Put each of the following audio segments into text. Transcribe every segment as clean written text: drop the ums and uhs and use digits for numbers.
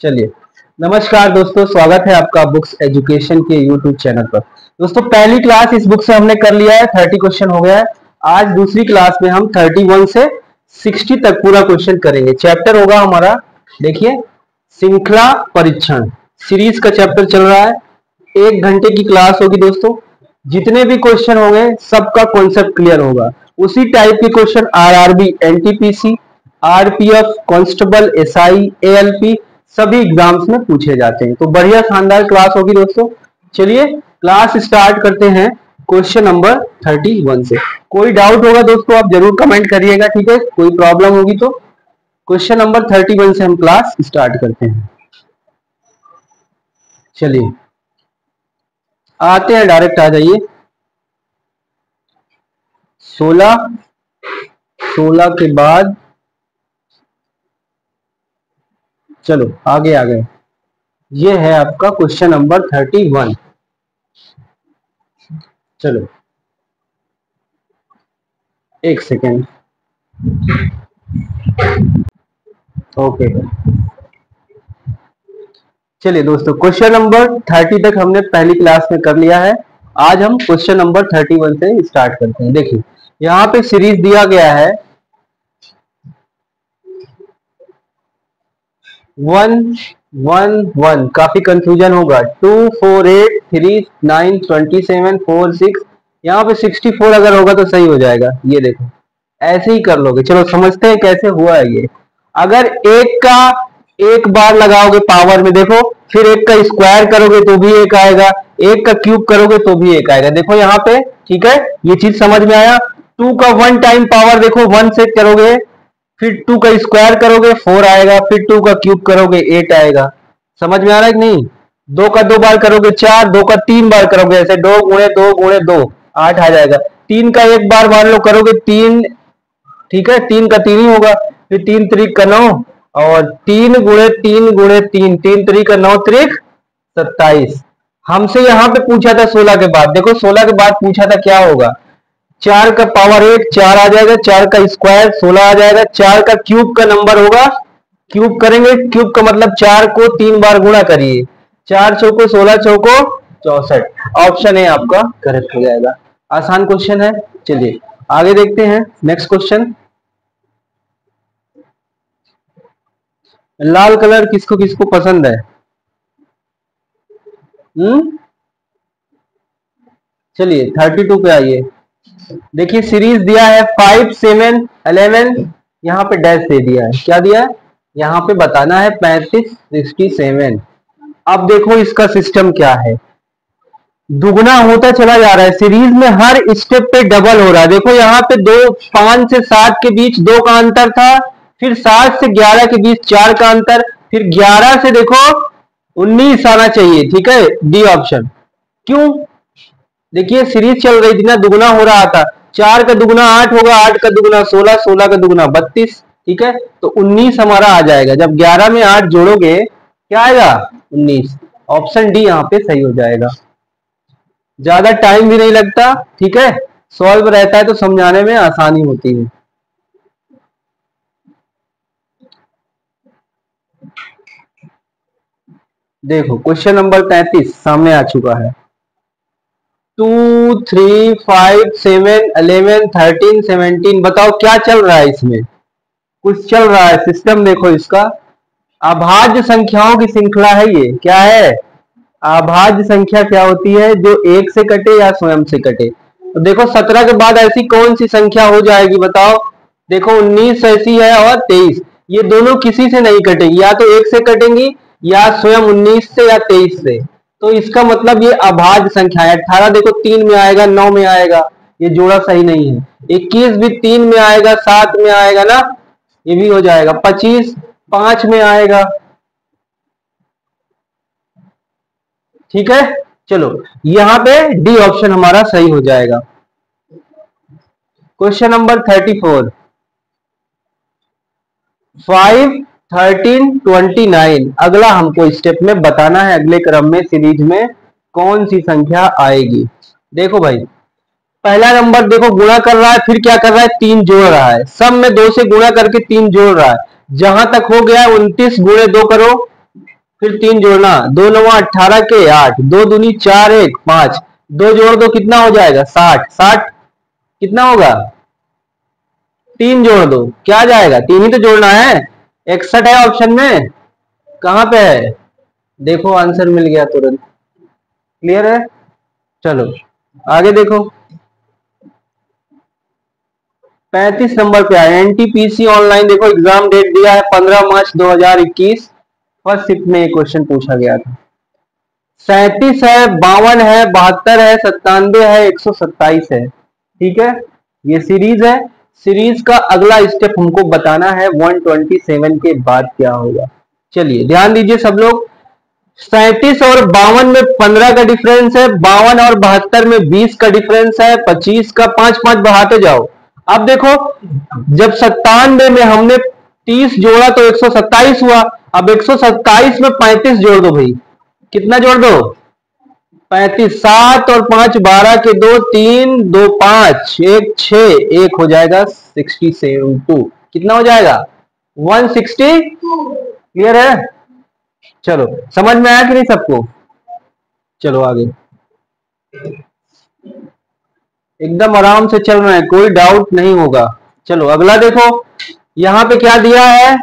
चलिए, नमस्कार दोस्तों, स्वागत है आपका बुक्स एजुकेशन के यूट्यूब चैनल पर। दोस्तों, पहली क्लास इस बुक से हमने कर लिया है, 30 क्वेश्चन हो गया है। आज दूसरी क्लास में हम 31 से 60 तक पूरा क्वेश्चन करेंगे। चैप्टर होगा हमारा, देखिए, श्रृंखला परीक्षण सीरीज का चैप्टर चल रहा है। 1 घंटे की क्लास होगी दोस्तों। जितने भी क्वेश्चन होंगे सबका कॉन्सेप्ट क्लियर होगा। उसी टाइप के question RRB, NTPC, RPF, constable, SI, ALP सभी एग्जाम्स में पूछे जाते हैं। तो बढ़िया शानदार क्लास होगी दोस्तों। चलिए क्लास स्टार्ट करते हैं क्वेश्चन नंबर 31 से। कोई डाउट होगा दोस्तों आप जरूर कमेंट करिएगा, ठीक है। कोई प्रॉब्लम होगी तो क्वेश्चन नंबर 31 से हम क्लास स्टार्ट करते हैं। चलिए आते हैं, डायरेक्ट आ जाइए। 16 के बाद चलो आगे आ गए। ये है आपका क्वेश्चन नंबर 31। चलो एक सेकेंड, ओके। चलिए दोस्तों, क्वेश्चन नंबर 30 तक हमने पहली क्लास में कर लिया है। आज हम क्वेश्चन नंबर 31 से स्टार्ट करते हैं। देखिए यहाँ पे सीरीज दिया गया है 1 1 1। काफी कंफ्यूजन होगा। 2 4 8 3 9 27 4 6। यहाँ पे 64 अगर होगा तो सही हो जाएगा। ये देखो ऐसे ही कर लोगे। चलो समझते हैं कैसे हुआ है ये। अगर एक का एक बार लगाओगे पावर में, देखो, फिर एक का स्क्वायर करोगे तो भी एक आएगा, एक का क्यूब करोगे तो भी एक आएगा। देखो यहाँ पे, ठीक है, ये चीज समझ में आया। 2 का 1 टाइम पावर, देखो 1 से करोगे, फिर 2 का स्क्वायर करोगे 4 आएगा, फिर 2 का क्यूब करोगे 8 आएगा। समझ में आ रहा है कि नहीं। 2 का 2 बार करोगे 4, 2 का 3 बार करोगे ऐसे 2 गुणे 2 गुणे 2 8 आ जाएगा। 3 का एक बार मान लो करोगे 3, ठीक है, 3 का 3 ही होगा, फिर 3 त्रिक का 9 और 3 गुणे 3 गुणे 3, 3 त्रिक का 9 त्रिक 27। हमसे यहाँ पे पूछा था 16 के बाद। देखो 16 के बाद पूछा था क्या होगा। 4 का पावर 8 4 आ जाएगा, 4 का स्क्वायर 16 आ जाएगा, 4 का क्यूब का नंबर होगा, क्यूब करेंगे, क्यूब का मतलब 4 को 3 बार गुणा करिए, 4 चौको 16 चौको 64। ऑप्शन ए आपका करेक्ट हो जाएगा। आसान क्वेश्चन है। चलिए आगे देखते हैं नेक्स्ट क्वेश्चन। लाल कलर किसको किसको पसंद है? चलिए 32 पे आइए। देखिए सीरीज दिया है 5 7 11, यहाँ पे डैश दे दिया है। क्या दिया है? यहाँ पे बताना है 35 67। अब देखो इसका सिस्टम क्या है, दुगना होता चला जा रहा है। सीरीज में हर स्टेप पे डबल हो रहा है। देखो यहाँ पे 5 से 7 के बीच 2 का अंतर था, फिर 7 से 11 के बीच 4 का अंतर, फिर 11 से देखो 19 आना चाहिए, ठीक है, डी ऑप्शन। क्यों? देखिए सीरीज चल रही थी ना, दुगना हो रहा था। 4 का दुगना 8 होगा, 8 का दुगना 16, 16 का दुगना 32, ठीक है, तो 19 हमारा आ जाएगा। जब 11 में 8 जोड़ोगे क्या आएगा? 19। ऑप्शन डी यहाँ पे सही हो जाएगा। ज्यादा टाइम भी नहीं लगता, ठीक है, सॉल्व रहता है तो समझाने में आसानी होती है। देखो क्वेश्चन नंबर 33 सामने आ चुका है। 2 3 5 7 11 13 17। बताओ क्या चल रहा है इसमें? कुछ चल रहा है। सिस्टम देखो इसका, अभाज्य संख्याओं की श्रृंखला है। ये क्या है? अभाज्य संख्या क्या होती है? जो एक से कटे या स्वयं से कटे। तो देखो 17 के बाद ऐसी कौन सी संख्या हो जाएगी बताओ। देखो 19 ऐसी है और 23, ये दोनों किसी से नहीं कटेंगी, या तो एक से कटेंगी या स्वयं 19 से या 23 से। तो इसका मतलब ये अभाज्य संख्या है। 18 देखो 3 में आएगा, 9 में आएगा, ये जोड़ा सही नहीं है। 21 भी 3 में आएगा, 7 में आएगा ना, ये भी हो जाएगा। 25 5 में आएगा, ठीक है। चलो यहां पे डी ऑप्शन हमारा सही हो जाएगा। Question number 34, 5 13 29। अगला हमको स्टेप में बताना है, अगले क्रम में सीरीज में कौन सी संख्या आएगी। देखो भाई, पहला नंबर देखो गुणा कर रहा है, फिर क्या कर रहा है? 3 जोड़ रहा है। सब में 2 से गुणा करके 3 जोड़ रहा है। जहां तक हो गया 29 गुणे 2 करो, फिर 3 जोड़ना, 2 9 18 के 8, 2 दूनी 4 1 5, 2 जोड़ दो कितना हो जाएगा 60, 60 कितना होगा, 3 जोड़ दो क्या जाएगा, 3 ही तो जोड़ना है, 61 है ऑप्शन में, कहां पे है, देखो आंसर मिल गया तुरंत। क्लियर है, चलो आगे देखो 35 नंबर पे आए, एनटीपीसी ऑनलाइन देखो एग्जाम डेट दिया है 15 मार्च 2021, फर्स्ट शिफ्ट में ये क्वेश्चन पूछा गया था। 37 है, 52 है, 72 है, 97 है, 127 है, ठीक है, ये सीरीज है। सीरीज का अगला स्टेप हमको बताना है 127 के बाद क्या होगा। चलिए ध्यान दीजिए सब लोग, 37 और 52 में 15 का डिफरेंस है, 52 और 72 में 20 का डिफरेंस है, 25 का 5 5 बढ़ाते जाओ। अब देखो जब 97 में हमने 30 जोड़ा तो 127 हुआ, अब 127 में 35 जोड़ दो भाई, कितना जोड़ दो 35, 7 और 5 12 के 2 3 2 5 1 6, 1 हो जाएगा 67 2, कितना हो जाएगा 160। क्लियर है, चलो समझ में आया कि नहीं सबको, चलो आगे एकदम आराम से चल रहा है, कोई डाउट नहीं होगा। चलो अगला देखो, यहां पे क्या दिया है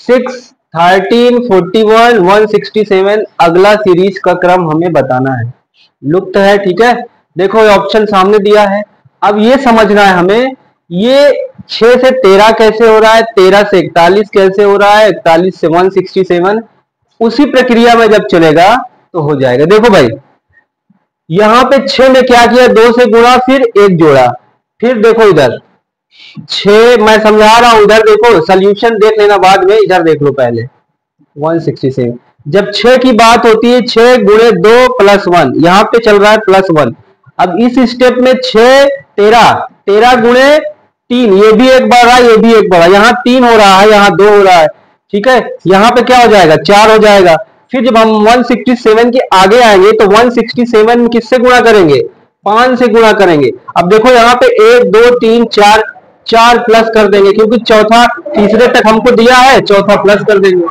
6 13 41 167, अगला सीरीज का क्रम हमें बताना है, लुप्त है, ठीक है। देखो ये ऑप्शन सामने दिया है, अब ये समझना है हमें ये 6 से 13 कैसे हो रहा है, 13 से 41 कैसे हो रहा है, 41 से 167, उसी प्रक्रिया में जब चलेगा तो हो जाएगा। देखो भाई यहां पे 6 में क्या किया, 2 से गुणा फिर 1 जोड़ा, फिर देखो इधर 6 मैं समझा रहा हूं, उधर देखो सोल्यूशन देख लेना बाद में, इधर देख लो पहले 167। जब 6 की बात होती है 6 गुणे 2 प्लस 1, यहां पे चल रहा है प्लस 1। अब इस स्टेप में 6 13, 13 गुणे 3, ये भी एक बढ़ा ये भी एक बढ़ा, यहाँ 3 हो रहा है यहाँ 2 हो रहा है, ठीक है, यहाँ पे क्या हो जाएगा 4 हो जाएगा। फिर जब हम 167 के आगे आएंगे तो 167 में किससे गुणा करेंगे, 5 से गुणा करेंगे। अब देखो यहाँ पे 1 2 3 4, 4 प्लस कर देंगे क्योंकि चौथा तीसरे तक हमको दिया है, चौथा प्लस कर देंगे।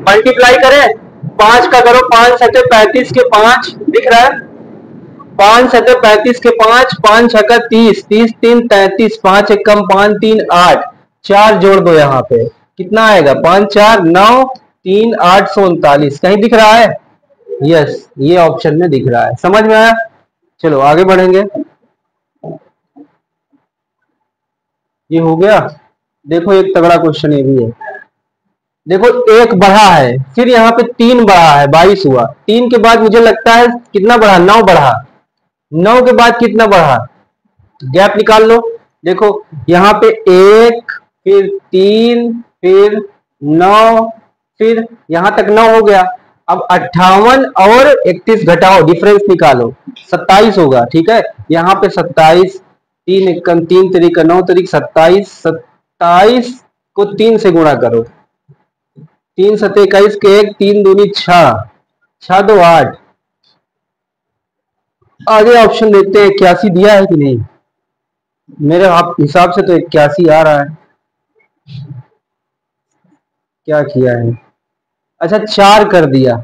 मल्टीप्लाई करें, 5 का करो, 5 सके 35 के 5 दिख रहा है, 5 सके 35 के 5, 5 छक्का 30, 30 3 33, 5 एक कम 5 3 8, 4 जोड़ दो, यहाँ पे कितना आएगा 5 4 9 3 839, कहीं दिख रहा है, यस ये ऑप्शन में दिख रहा है, समझ में आया। चलो आगे बढ़ेंगे, ये हो गया। देखो एक तगड़ा क्वेश्चन ये भी है, देखो 1 बढ़ा है, फिर यहाँ पे 3 बढ़ा है 22 हुआ, 3 के बाद मुझे लगता है कितना बढ़ा 9 बढ़ा, 9 के बाद कितना बढ़ा, गैप निकाल लो। देखो यहाँ पे 1 फिर 3 फिर 9, फिर यहाँ तक 9 हो गया। अब 58 और 31 घटाओ, डिफरेंस निकालो 27 होगा, ठीक है, यहाँ पे 27, 3 1 3 तरीका 9 तरीक 27, 27 को 3 से गुणा करो, 3 7 21 के 1, 3 दूनी 6, 6 2 8। आगे ऑप्शन देखते हैं 81 दिया है कि नहीं, मेरे हिसाब से तो 81 आ रहा है, क्या किया है, अच्छा 4 कर दिया,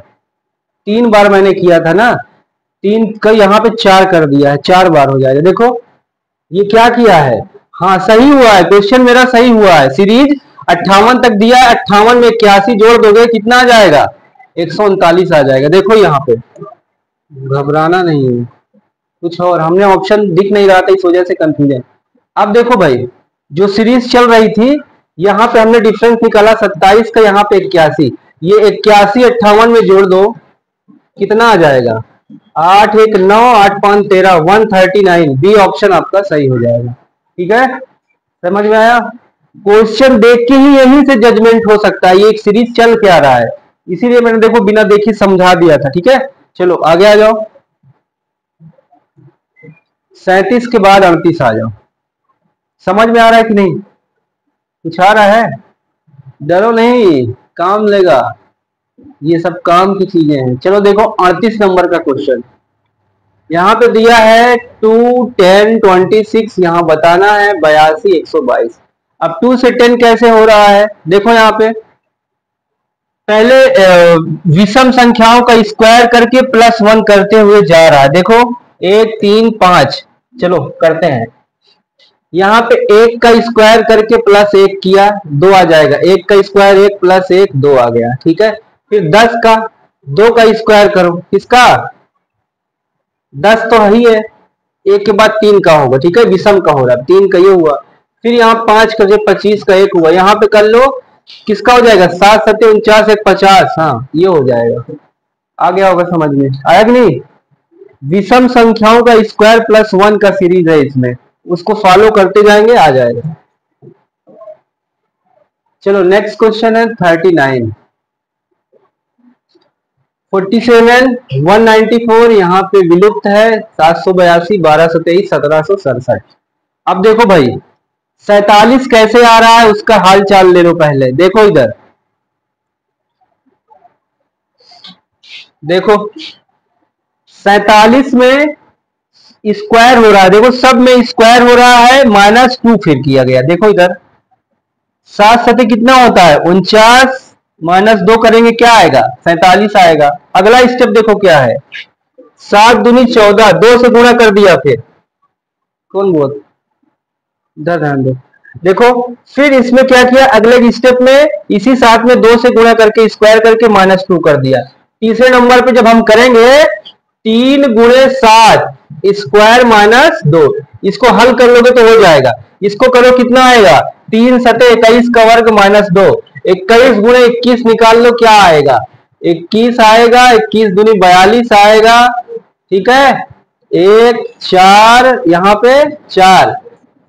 3 बार मैंने किया था ना, 3 का यहाँ पे 4 कर दिया है, 4 बार हो जाएगा। देखो ये क्या किया है, हाँ सही हुआ है, क्वेश्चन मेरा सही हुआ है, सीरीज 58 तक दिया है, 58 में 81 जोड़ दोगे कितना आ जाएगा 139 आ जाएगा। देखो यहाँ पे घबराना नहीं है, कुछ और हमने ऑप्शन दिख नहीं रहा था इस वजह से कंफ्यूजन। अब देखो भाई जो सीरीज चल रही थी यहाँ पे हमने डिफरेंस निकाला 27 का, यहाँ पे 81, ये 81 58 में जोड़ दो कितना आ जाएगा 8 1 9 8 5 13 139, बी ऑप्शन आपका सही हो जाएगा, ठीक है, समझ में आया। क्वेश्चन देख के ही यहीं से जजमेंट हो सकता है ये एक सीरीज चल क्या रहा है, इसीलिए मैंने देखो बिना देखे समझा दिया था, ठीक है। चलो आगे आ जाओ, 37 के बाद 38 आ जाओ, समझ में आ रहा है कि नहीं, कुछ आ रहा है, डरो नहीं काम लेगा, ये सब काम की चीजें हैं। चलो देखो 38 नंबर का क्वेश्चन, यहाँ पे दिया है 2, 10, 26, यहाँ बताना है 82, 122। अब 2 से 10 कैसे हो रहा है, देखो यहाँ पे पहले विषम संख्याओं का स्क्वायर करके +1 करते हुए जा रहा है। देखो 1, 3, 5, चलो करते हैं। यहाँ पे 1 का स्क्वायर करके +1 किया, 2 आ जाएगा। 1 का स्क्वायर 1 +1 2 आ गया, ठीक है। फिर 10 का 2 का स्क्वायर करो, किसका 10 तो ही है, 1 के बाद 3 का होगा, ठीक है, विषम का हो रहा है, 3 का ये हुआ। फिर यहाँ 5 का 25 का 1 हुआ, यहाँ पे कर लो किसका हो जाएगा 7, 7, 49, 1, 50, हाँ ये हो जाएगा। आ गया होगा समझ में, आया कि नहीं। विषम संख्याओं का स्क्वायर +1 का सीरीज है इसमें, उसको फॉलो करते जाएंगे, आ जाएगा। चलो नेक्स्ट क्वेश्चन है 39, 47, 194 यहाँ पे विलुप्त है, 782, 1223, 1767। अब देखो भाई 47 कैसे आ रहा है उसका हाल चाल ले लो पहले। देखो इधर देखो 47 में स्क्वायर हो रहा है, देखो सब में स्क्वायर हो रहा है, -2 फिर किया गया। देखो इधर 7 सतह कितना होता है 49, -2 करेंगे क्या आएगा 47 आएगा। अगला स्टेप देखो क्या है, 7 दूनी 14, 2 से गुणा कर दिया, फिर कौन बोल इधर ध्यान दो। देखो फिर इसमें क्या किया, अगले स्टेप में इसी 7 में 2 से गुणा करके स्क्वायर करके -2 कर दिया। तीसरे नंबर पे जब हम करेंगे 3 गुणे 7 स्क्वायर -2, इसको हल कर लोगे तो हो जाएगा। इसको करो कितना आएगा 3 सतह 21 का वर्ग -2, 21 गुणे 21 निकाल लो क्या आएगा 21 आएगा, 21 दूनी 42 आएगा, ठीक है। 1 4 यहाँ पे 4,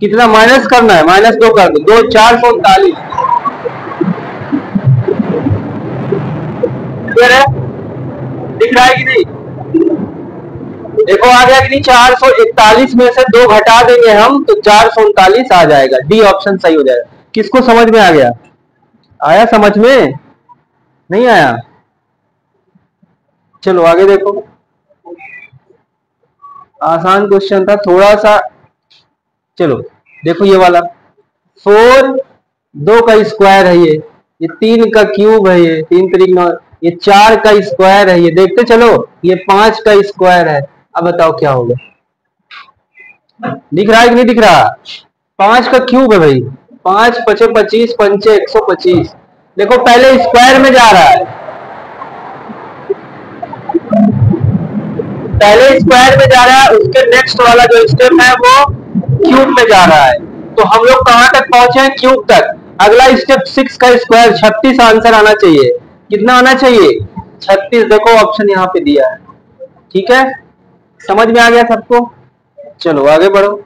कितना माइनस करना है -2 कर दो, 2 4 39, क्लियर है, दिख रहा है कि नहीं। देखो आ गया कि नहीं, 441 में से 2 घटा देंगे हम तो 439 आ जाएगा, डी ऑप्शन सही हो जाएगा। किसको समझ में आ गया, आया समझ में, नहीं आया। चलो आगे देखो, आसान क्वेश्चन था थोड़ा सा। चलो देखो ये वाला 4, 2 का स्क्वायर है, ये 3 का क्यूब है, ये 3 3 9, ये 4 का स्क्वायर है, ये देखते चलो, ये 5 का स्क्वायर है। अब बताओ क्या होगा, दिख रहा है कि नहीं दिख रहा। 5 का क्यूब है भाई, 5 5 25, 5 125। देखो पहले स्क्वायर में जा रहा है, पहले स्क्वायर में जा रहा है, उसके नेक्स्ट वाला जो स्टेप है वो क्यूब में जा रहा है। तो हम लोग कहां तक पहुंचे हैं, क्यूब तक। अगला स्टेप 6 का स्क्वायर 36 आंसर आना चाहिए, कितना आना चाहिए 36। देखो ऑप्शन यहाँ पे दिया है, ठीक है, समझ में आ गया सबको। चलो आगे बढ़ो,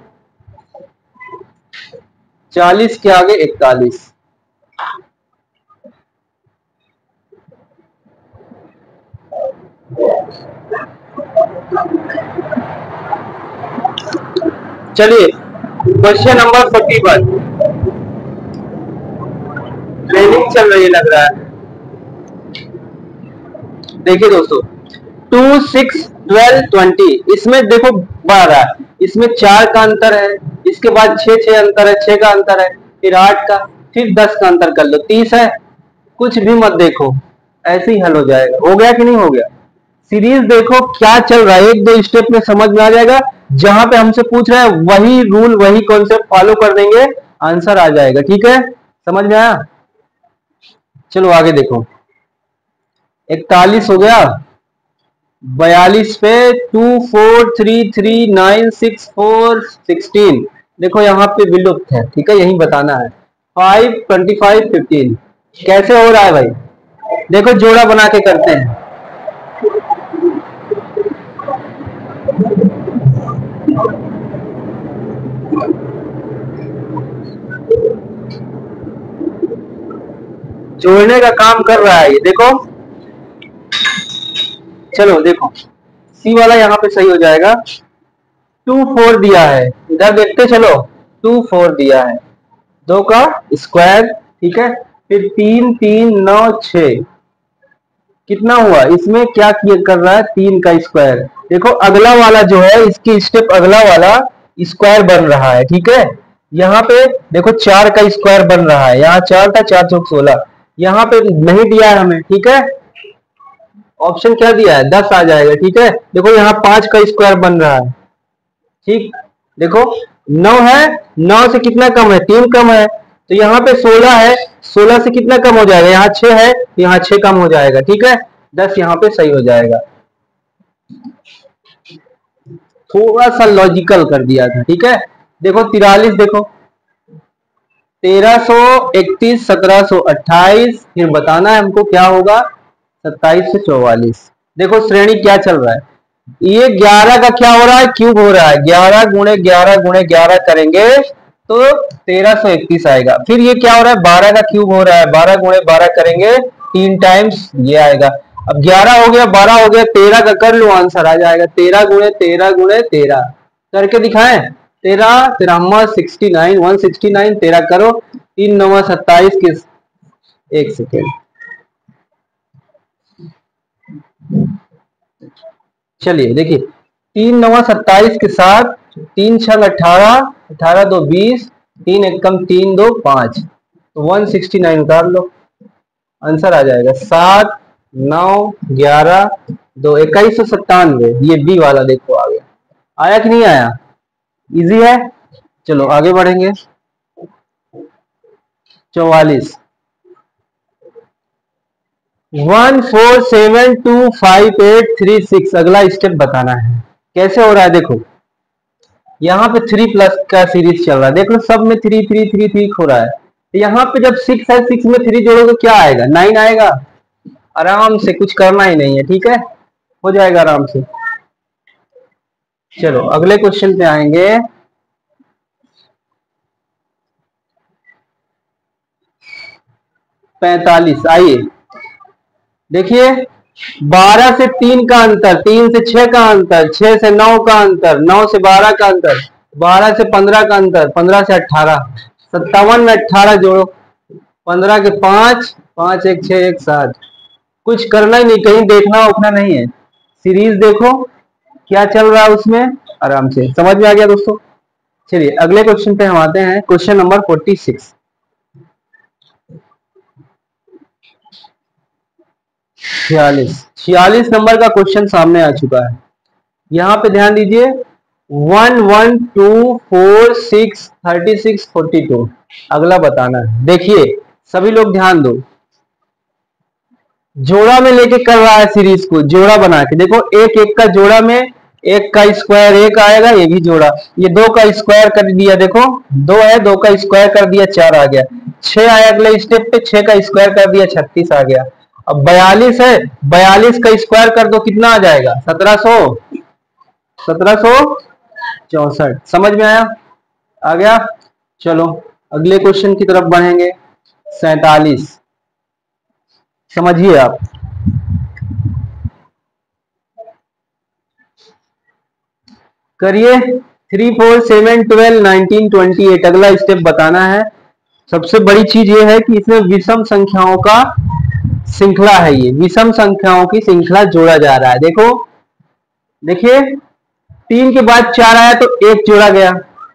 40 के आगे 41, चलिए क्वेश्चन नंबर 41, ट्रेनिंग चल रही है लग रहा है। देखिए दोस्तों 2, 6, 12, 20, इसमें देखो बढ़ रहा है, इसमें 4 का अंतर है, इसके बाद 6 अंतर है, 6 का अंतर है, फिर 8 का, फिर 10 का अंतर कर लो, 30 है। कुछ भी मत देखो, ऐसे ही हल हो जाएगा। हो गया कि नहीं हो गया, सीरीज देखो क्या चल रहा है, 1-2 स्टेप में समझ में आ जाएगा। जहां पे हमसे पूछ रहा है वही रूल वही कॉन्सेप्ट फॉलो कर देंगे, आंसर आ जाएगा, ठीक है, समझ में आया। चलो आगे देखो, 41 हो गया, 42 पे 2 4 3 3 9 6 4 16, देखो यहाँ पे विलुप्त है, ठीक है, यही बताना है। 5 25 15 कैसे हो रहा है भाई, देखो जोड़ा बना के करते हैं। जोड़ने का काम कर रहा है ये, देखो चलो देखो सी वाला यहाँ पे सही हो जाएगा। 2 4 दिया है, इधर देखते चलो 2 4 दिया है, 2 का स्क्वायर, ठीक है, फिर 3 3 9 6, कितना हुआ इसमें, क्या कर रहा है, 3 का स्क्वायर। देखो अगला वाला जो है, इसकी स्टेप अगला वाला स्क्वायर बन रहा है, ठीक है। यहाँ पे देखो 4 का स्क्वायर बन रहा है, यहाँ 4 था, 4 चौक 16, यहाँ पे नहीं दिया है हमें, ठीक है। ऑप्शन क्या दिया है, 10 आ जाएगा, ठीक है। देखो यहाँ 5 का स्क्वायर बन रहा है, ठीक। देखो 9 है, 9 से कितना कम है, 3 कम है, तो यहाँ पे 16 है, 16 से कितना कम हो जाएगा, यहाँ 6 है, यहाँ 6 कम हो जाएगा, ठीक है। 10 यहाँ पे सही हो जाएगा। थोड़ा सा लॉजिकल कर दिया था, ठीक है। देखो 43, देखो 1331, 1728, फिर बताना है हमको क्या होगा, 27 से 44। देखो श्रेणी क्या चल रहा है, ये 11 का क्या हो रहा है, क्यूब हो रहा है, 11 गुणे 11 गुणे 11 करेंगे तो 1331 आएगा। फिर ये क्या हो रहा है, 12 का क्यूब हो रहा है, 12 गुणे 12 करेंगे 3 टाइम्स, ये आएगा। अब 11 हो गया, 12 हो गया, 13 का कर लो, आंसर आ जाएगा। 13 गुणे 13 गुणे 13 करके दिखाएं, 13 13 69, 169, 13 करो, 3 9 27 किस, एक सेकेंड, चलिए देखिए, 3 9 27 के साथ 3 6 18, 18 2 20, 3 1 कम 3 2 5, तो 169 उतार लो, आंसर आ जाएगा 7 9 11 2 2197। ये बी वाला देखो आ गया, आया कि नहीं आया, इजी है। चलो आगे बढ़ेंगे, 44, 1472586, अगला स्टेप बताना है कैसे हो रहा है। देखो यहाँ पे 3 प्लस का सीरीज चल रहा है, देख लो सब में 3 3 3 3 हो रहा है। यहाँ पे जब 6 है, 6 में 3 जोड़ोगे क्या आएगा, 9 आएगा। आराम से, कुछ करना ही नहीं है, ठीक है, हो जाएगा आराम से। चलो अगले क्वेश्चन पे आएंगे, 45। आइए देखिए, 12 से 3 का अंतर, 3 से 6 का अंतर, 6 से 9 का अंतर, 9 से 12 का अंतर, 12 से 15 का अंतर, 15 से 18, 57 में 18 जोड़ो, 15 के 5, 5 1 6 1 7। कुछ करना ही नहीं, कहीं देखना उठना नहीं है, सीरीज देखो क्या चल रहा है उसमें, आराम से समझ में आ गया दोस्तों। चलिए अगले क्वेश्चन पे हम आते हैं, क्वेश्चन नंबर 46। 46 नंबर का क्वेश्चन सामने आ चुका है। यहाँ पे ध्यान दीजिए, 1 1 2 4 6 36 42, अगला बताना है। देखिए सभी लोग ध्यान दो, जोड़ा में लेके कर रहा है सीरीज को, जोड़ा बना के देखो, एक एक का जोड़ा में, एक का स्क्वायर एक आएगा, ये भी जोड़ा, ये 2 का स्क्वायर कर दिया, देखो 2 है, 2 का स्क्वायर कर दिया 4 आ गया, 6 आया अगले स्टेप पे, 6 का स्क्वायर कर दिया 36 आ गया। अब 42 है, 42 का स्क्वायर कर दो, कितना आ जाएगा, 1764। समझ में आया, आ गया। चलो अगले क्वेश्चन की तरफ बढ़ेंगे, 47, समझिए आप। करिए, 3 4 7 12 19 28, अगला स्टेप बताना है। सबसे बड़ी चीज ये है कि इसमें विषम संख्याओं का श्रृंखला है, ये विषम संख्याओं की श्रृंखला जोड़ा जा रहा है। देखो देखिए, 3 के बाद 4 आया तो 1 जोड़ा गया,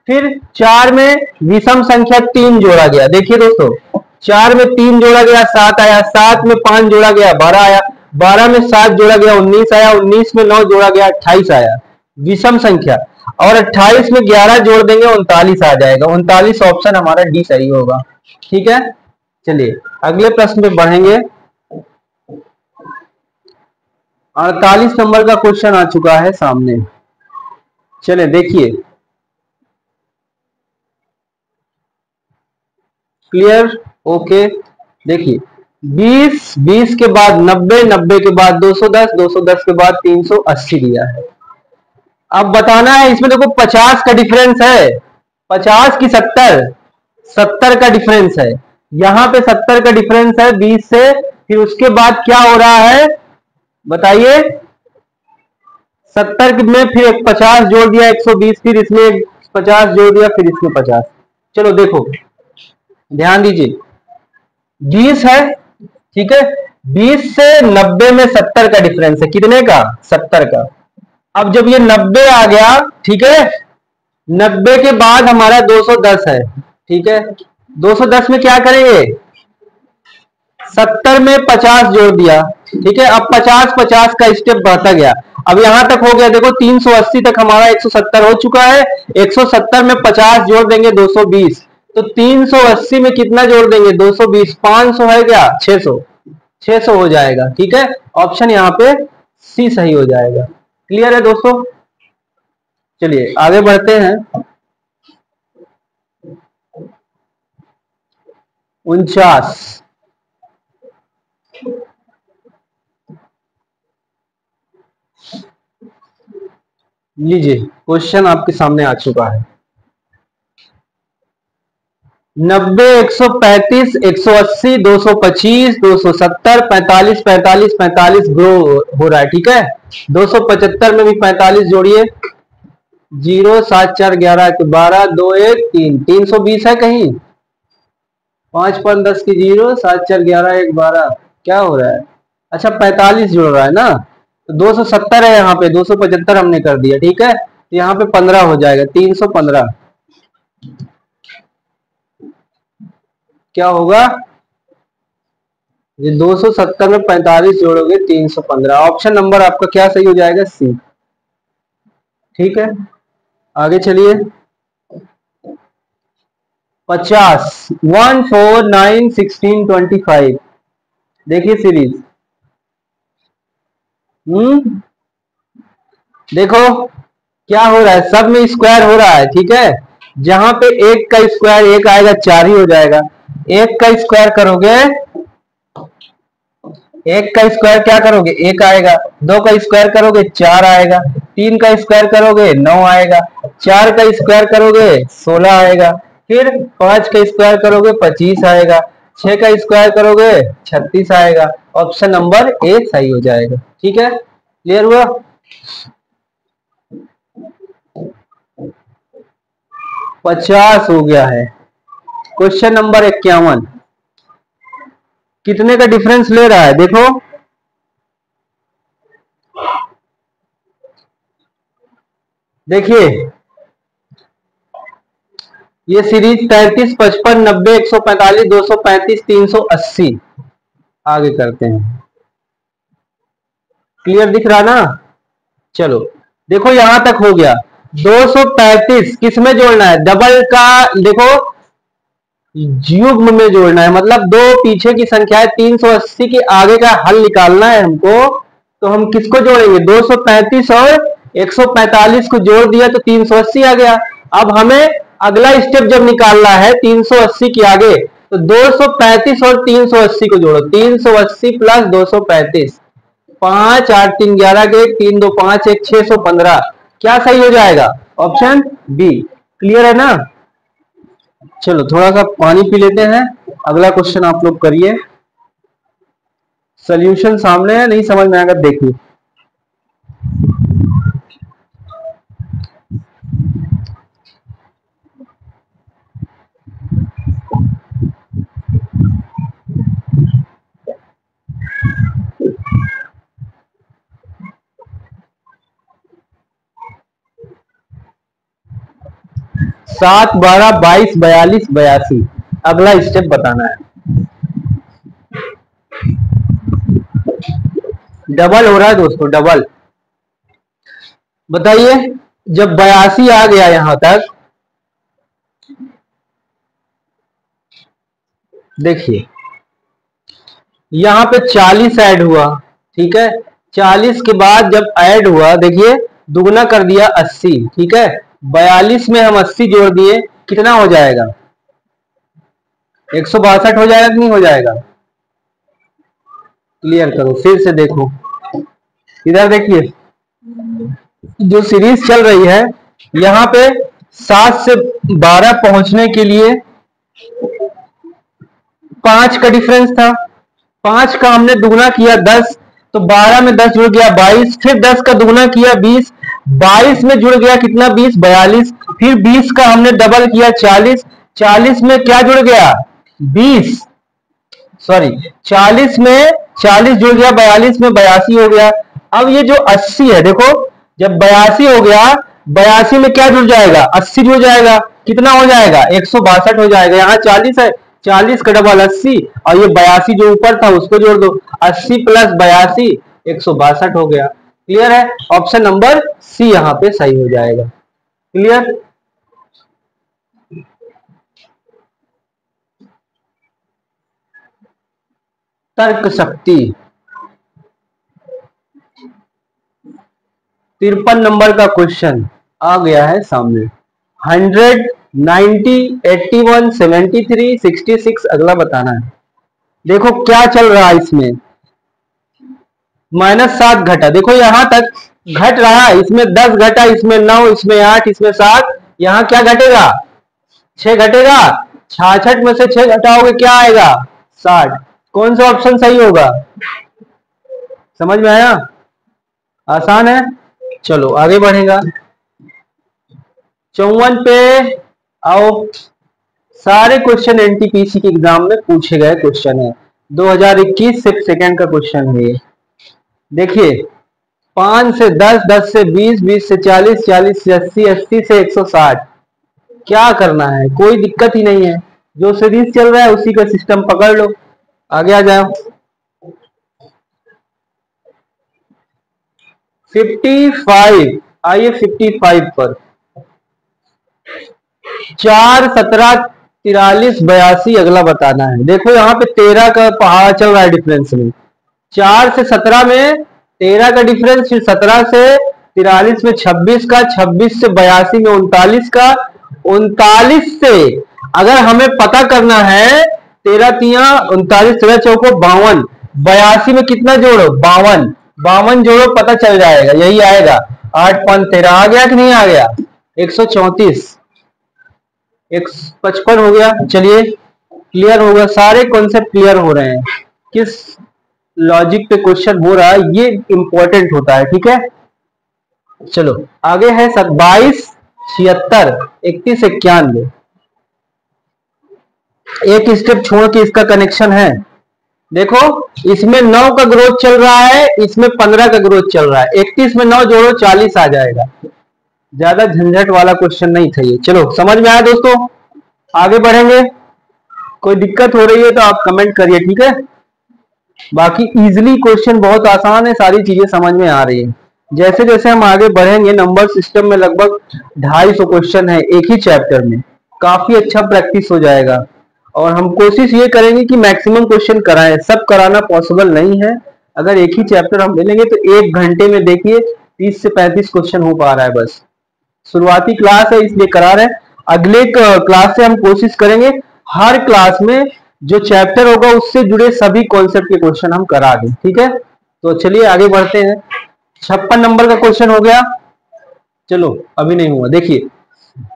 फिर 4 में विषम संख्या 3 जोड़ा गया। देखिए दोस्तों, 4 में 3 जोड़ा गया 7 आया, 7 में 5 जोड़ा गया 12 आया, 12 में 7 जोड़ा गया 19 आया, 19 में 9 जोड़ा गया 28 आया, विषम संख्या। और 28 में 11 जोड़ देंगे 39 आ जाएगा, 39 ऑप्शन हमारा डी सही होगा, ठीक है। चलिए अगले प्रश्न पे बढ़ेंगे, 48 नंबर का क्वेश्चन आ चुका है सामने। चले देखिए, क्लियर, ओके। देखिए 20 20 के बाद 90, 90 के बाद 210, 210 के बाद 380 दिया है। अब बताना है इसमें, देखो 50 का डिफरेंस है, 50 की 70, 70 का डिफरेंस है, यहां पे 70 का डिफरेंस है 20 से, फिर उसके बाद क्या हो रहा है बताइए, 70 में फिर 50 जोड़ दिया 120, फिर इसमें 50 जोड़ दिया, फिर इसमें 50। चलो देखो ध्यान दीजिए, 20 है, ठीक है, 20 से 90 में 70 का डिफरेंस है। कितने का? 70 का। अब जब ये 90 आ गया, ठीक है, 90 के बाद हमारा 210 है, ठीक है, 210 में क्या करेंगे? 70 में 50 जोड़ दिया, ठीक है। अब 50-50 का स्टेप बढ़ता गया। अब यहां तक हो गया, देखो 380 तक हमारा 170 हो चुका है। 170 में 50 जोड़ देंगे 220, तो 380 में कितना जोड़ देंगे? 220। 500 है क्या? 600। 600 हो जाएगा, ठीक है। ऑप्शन यहाँ पे सी सही हो जाएगा। क्लियर है दोस्तों? चलिए आगे बढ़ते हैं। 49, लीजिए क्वेश्चन आपके सामने आ चुका है। 90, 135, 180, 225, 270, 45, 45, 45 ग्रो हो रहा है, ठीक है। 275 में भी 45 जोड़िए। 0, 7, 4, 11, 12, 2, 1, 3, 320 है कहीं? 5, 5, 10 की 0, 7, 4, 11, 1, 12, क्या हो रहा है? अच्छा 45 जुड़ रहा है ना, तो 270 है यहाँ पे, 275 हमने कर दिया, ठीक है। तो यहाँ पे 15 हो जाएगा, 315। क्या होगा? ये 270 में 45 जोड़ोगे 315। ऑप्शन नंबर आपका क्या सही हो जाएगा? सी। ठीक है, आगे चलिए। 50, 1, 4, 9, 16, 25। देखिए सीरीज। देखो क्या हो रहा है, सब में स्क्वायर हो रहा है, ठीक है। जहां पे एक का स्क्वायर एक आएगा, 4 ही हो जाएगा। एक का स्क्वायर करोगे, एक का स्क्वायर क्या करोगे? एक आएगा। 2 का स्क्वायर करोगे 4 आएगा। 3 का स्क्वायर करोगे 9 आएगा। 4 का स्क्वायर करोगे 16 आएगा। फिर 5 का स्क्वायर करोगे 25 आएगा। 6 का स्क्वायर करोगे 36 आएगा। ऑप्शन नंबर ए सही हो जाएगा, ठीक है। क्लियर हुआ? 50 हो गया है। क्वेश्चन नंबर 51, कितने का डिफरेंस ले रहा है? देखो देखिए, ये सीरीज 33, 55, 90, 145, 235, 380। आगे करते हैं। क्लियर दिख रहा ना? चलो देखो यहां तक हो गया। 235 किस में जोड़ना है? डबल का देखो युग्म में जोड़ना है, मतलब दो पीछे की संख्या है। 380 के आगे का हल निकालना है हमको, तो हम किसको जोड़ेंगे? 235 और 145 को जोड़ दिया तो 380 आ गया। अब हमें अगला स्टेप जब निकालना है 380 के आगे, तो 235 और 380 को जोड़ो। 380 प्लस 235, 5, 8, 3, 11 के 1, 3, 2, 5, 1, 615। क्या सही हो जाएगा? Option B. क्लियर है ना? चलो थोड़ा सा पानी पी लेते हैं, अगला क्वेश्चन आप लोग करिए। सॉल्यूशन सामने है, नहीं समझ में आएगा देखिए। सात, 12, 22, 42, 82। अगला स्टेप बताना है। डबल हो रहा है दोस्तों, डबल। बताइए, जब 82 आ गया यहां तक, देखिए यहां पे 40 ऐड हुआ, ठीक है। 40 के बाद जब ऐड हुआ, देखिए दुगना कर दिया 80, ठीक है। 42 में हम 80 जोड़ दिए, कितना हो जाएगा? 162 हो जाएगा कि नहीं हो जाएगा? क्लियर करो, फिर से देखो, इधर देखिए जो सीरीज चल रही है, यहां पे 7 से 12 पहुंचने के लिए 5 का डिफरेंस था। 5 का हमने दुगना किया 10, तो 12 में 10 जुड़ गया 22। फिर 10 का दुगना किया 20, 22 में जुड़ गया कितना? 20, 42। फिर 20 का हमने डबल किया 40, 40 में क्या जुड़ गया? 20, सॉरी 40 में 40 जुड़ गया 42 में, 82 हो गया। अब ये जो 80 है देखो, जब 82 हो गया, 82 में क्या जुड़ जाएगा, 80 जुड़ जाएगा, कितना हो जाएगा 162 हो जाएगा। यहाँ 40 है, 40 का डबल 80, और ये 82 जो ऊपर था उसको जोड़ दो, 80 प्लस 82 162 हो गया। क्लियर है, ऑप्शन नंबर सी यहाँ पे सही हो जाएगा। क्लियर। तर्क शक्ति 53 नंबर का क्वेश्चन आ गया है सामने। 100, 90, 81, 73, 66 अगला बताना है। देखो क्या चल रहा है इसमें, -7 घटा, देखो यहां तक घट रहा है, इसमें 10 घटा, इसमें 9, इसमें 8, इसमें 7, यहां क्या घटेगा 6 घटेगा, 66 में से 6 घटाओगे क्या आएगा 60। कौन सा ऑप्शन सही होगा, समझ में आया, आसान है। चलो आगे बढ़ेगा। 54 पे आओ। सारे क्वेश्चन एनटीपीसी के एग्जाम में पूछे गए क्वेश्चन है, 2021 शिफ्ट सेकंड का क्वेश्चन है ये। देखिए 5 से 10, 10 से 20, 20 से 40, 40 से 80, 80 से 160, क्या करना है, कोई दिक्कत ही नहीं है, जो सीरीज चल रहा है उसी का सिस्टम पकड़ लो, आगे आ जाओ। 55, आइए 55 पर 4, 17, 43, 82 अगला बताना है। देखो यहाँ पे 13 का पहाड़ चल रहा है डिफरेंस में, 4 से 17 में 13 का डिफरेंस, फिर 17 से 43 में 26 का, 26 से 82 में 39 का, 39 से अगर हमें पता करना है 13 तिया 39, 13 चौको 52, 82 में कितना जोड़ो 52, 52 जोड़ो पता चल जाएगा, यही आएगा 8, 5, 13 आ गया कि नहीं आ गया, 134, 55 हो गया। चलिए क्लियर होगा, सारे कॉन्सेप्ट क्लियर हो रहे हैं, किस लॉजिक पे क्वेश्चन हो रहा है ये इंपॉर्टेंट होता है, ठीक है। चलो आगे है 22, 76, 31, 91, एक स्टेप छोड़ के इसका कनेक्शन है। देखो इसमें 9 का ग्रोथ चल रहा है, इसमें 15 का ग्रोथ चल रहा है, 31 में 9 जोड़ो 40 आ जाएगा, ज्यादा झंझट वाला क्वेश्चन नहीं था ये। चलो समझ में आया दोस्तों, आगे बढ़ेंगे, कोई दिक्कत हो रही है तो आप कमेंट करिए, ठीक है। बाकी इजीली क्वेश्चन बहुत आसान है, सारी चीजें समझ में आ रही है। जैसे जैसे हम आगे बढ़ेंगे, नंबर सिस्टम में लगभग 250 क्वेश्चन है एक ही चैप्टर में, काफी अच्छा प्रैक्टिस हो जाएगा। और हम कोशिश ये करेंगे कि मैक्सिमम क्वेश्चन कराएं, सब कराना पॉसिबल नहीं है। अगर एक ही चैप्टर हम ले लेंगे तो 1 घंटे में देखिए 30 से 35 क्वेश्चन हो पा रहा है, बस शुरुआती क्लास है इसलिए करा रहे हैं। अगले क्लास से हम कोशिश करेंगे हर क्लास में जो चैप्टर होगा उससे जुड़े सभी कॉन्सेप्ट के क्वेश्चन हम करा दें, ठीक है। तो चलिए आगे बढ़ते हैं। 56 नंबर का क्वेश्चन हो गया, चलो अभी नहीं हुआ, देखिए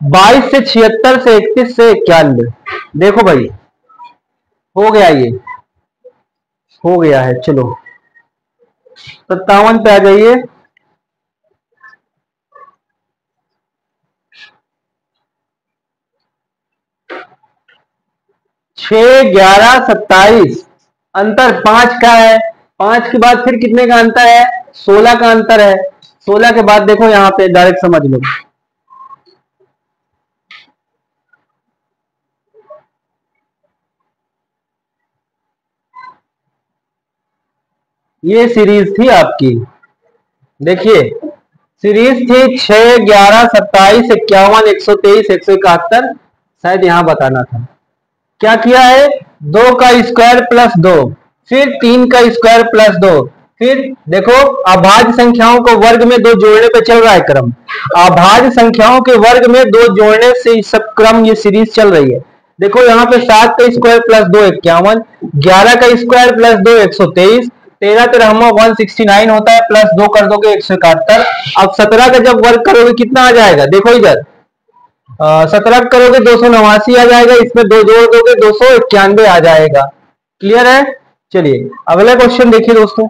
22 से 76 से 31 से 91, देखो भाई हो गया, ये हो गया है। चलो 57 पे आ जाइए। 6, 11, 27, अंतर 5 का है, 5 के बाद फिर कितने का अंतर है 16 का अंतर है, 16 के बाद देखो यहाँ पे डायरेक्ट समझ लो, ये सीरीज थी आपकी, देखिए सीरीज थी 6, 11, 27, 51, 123, 171, शायद यहां बताना था। क्या किया है 2 का स्क्वायर प्लस 2, फिर 3 का स्क्वायर प्लस 2, फिर देखो अभाज्य संख्याओं को वर्ग में 2 जोड़ने पे चल रहा है क्रम, अभाज्य संख्याओं के वर्ग में 2 जोड़ने से सब क्रम ये सीरीज चल रही है। देखो यहाँ पे 7 का स्क्वायर प्लस 2 51, 11 का स्क्वायर प्लस 2 123, 13 13 169 होता है, प्लस 2 कर दोगे 171। अब 17 का जब वर्ग करोगे कितना आ जाएगा, देखो इधर 17 करोगे 289 आ जाएगा, इसमें 2 जोड़ दोगे 291 आ जाएगा। क्लियर है। चलिए अगला क्वेश्चन देखिए दोस्तों,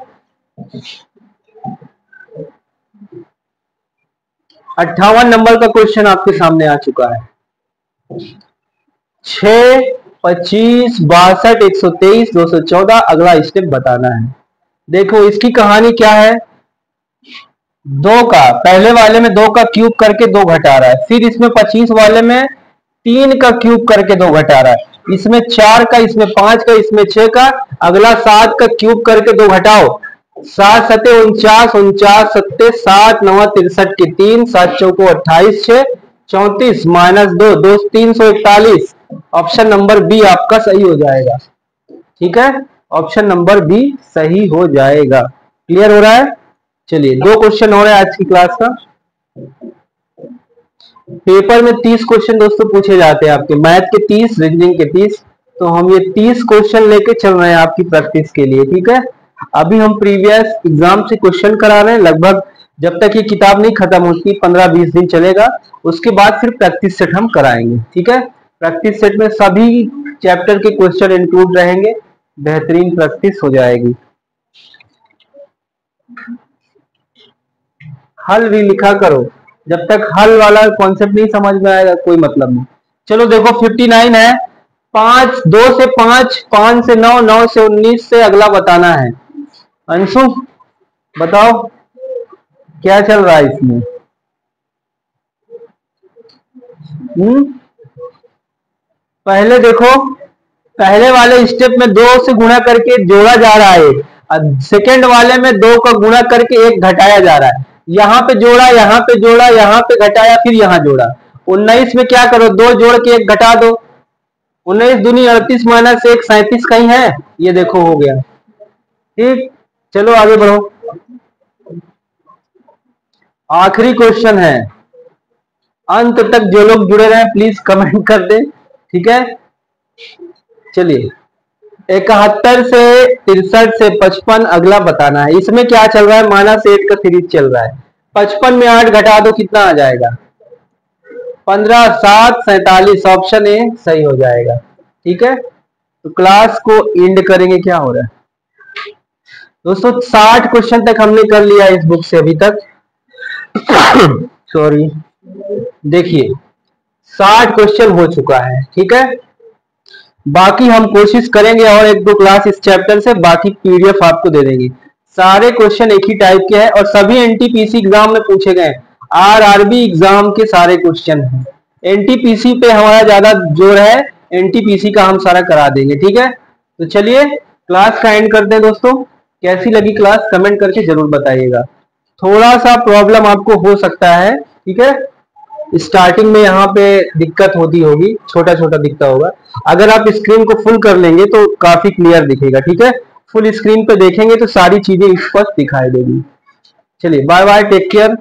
58 नंबर का क्वेश्चन आपके सामने आ चुका है। 6, 25, 62, 123, 214 अगला स्टेप बताना है। देखो इसकी कहानी क्या है, दो का पहले वाले में 2 का क्यूब करके 2 घटा रहा है, फिर इसमें 25 वाले में 3 का क्यूब करके 2 घटा रहा है, इसमें 4 का, इसमें 5 का, इसमें 6 का, अगला 7 का क्यूब करके 2 घटाओ, 7 सते 49, 49 सत्ते 60, 9 63 के 3, 7 चौको 28, 6 34 माइनस 2 2 341। ऑप्शन नंबर बी आपका सही हो जाएगा। ठीक है, ऑप्शन नंबर बी सही हो जाएगा। क्लियर हो रहा है? चलिए 2 क्वेश्चन और है आज की क्लास का। पेपर में 30 क्वेश्चन दोस्तों पूछे जाते हैं आपके, मैथ के 30, रीजनिंग के 30, तो हम ये 30 क्वेश्चन लेके चल रहे हैं आपकी प्रैक्टिस के लिए। ठीक है, अभी हम प्रीवियस एग्जाम से क्वेश्चन करा रहे हैं, लगभग जब तक ये किताब नहीं खत्म होती 15-20 दिन चलेगा, उसके बाद फिर प्रैक्टिस सेट हम कराएंगे। ठीक है, प्रैक्टिस सेट में सभी चैप्टर के क्वेश्चन इंक्लूड रहेंगे, बेहतरीन प्रैक्टिस हो जाएगी। हल भी लिखा करो, जब तक हल वाला कॉन्सेप्ट नहीं समझ में आएगा कोई मतलब नहीं। चलो देखो 59 है, 5 2 से 5, 5 से 9, 9 से 19 से अगला बताना है। अंशु बताओ क्या चल रहा है इसमें? पहले देखो, पहले वाले स्टेप में 2 से गुणा करके जोड़ा जा रहा है, सेकंड वाले में 2 का गुणा करके 1 घटाया जा रहा है, यहाँ पे जोड़ा, यहाँ पे जोड़ा, यहाँ पे घटाया, फिर यहाँ जोड़ा। 19 में क्या करो, 2 जोड़ के 1 घटा दो, 19 दूनी 38 माइनस 1 37 कहीं है, ये देखो हो गया। ठीक, चलो आगे बढ़ो। आखिरी क्वेश्चन है, अंत तक जो लोग जुड़े रहे प्लीज कमेंट कर दे। ठीक है, चलिए 71 से 63 से 55 अगला बताना है। इसमें क्या चल रहा है, -8 का सीरीज चल रहा है। 55 में 8 घटा दो, कितना आ जाएगा? 15 7 47, ऑप्शन ए सही हो जाएगा। ठीक है, तो क्लास को एंड करेंगे। क्या हो रहा है दोस्तों, 60 क्वेश्चन तक हमने कर लिया इस बुक से अभी तक। सॉरी, देखिए 60 क्वेश्चन हो चुका है। ठीक है, बाकी हम कोशिश करेंगे और 1-2 क्लास इस चैप्टर से, बाकी पीडीएफ आपको दे देंगे। सारे क्वेश्चन एक ही टाइप के हैं और सभी एनटीपीसी एग्जाम में पूछे गए, आरआरबी एग्जाम के सारे क्वेश्चन हैं। एनटीपीसी पे हमारा ज्यादा जोर है, एनटीपीसी का हम सारा करा देंगे। ठीक है, तो चलिए क्लास का एंड करते हैं दोस्तों। कैसी लगी क्लास कमेंट करके जरूर बताइएगा। थोड़ा सा प्रॉब्लम आपको हो सकता है, ठीक है, स्टार्टिंग में यहाँ पे दिक्कत होती होगी, छोटा छोटा दिखता होगा। अगर आप स्क्रीन को फुल कर लेंगे तो काफी क्लियर दिखेगा। ठीक है, फुल स्क्रीन पे देखेंगे तो सारी चीजें स्पष्ट दिखाई देगी। चलिए बाय बाय, टेक केयर।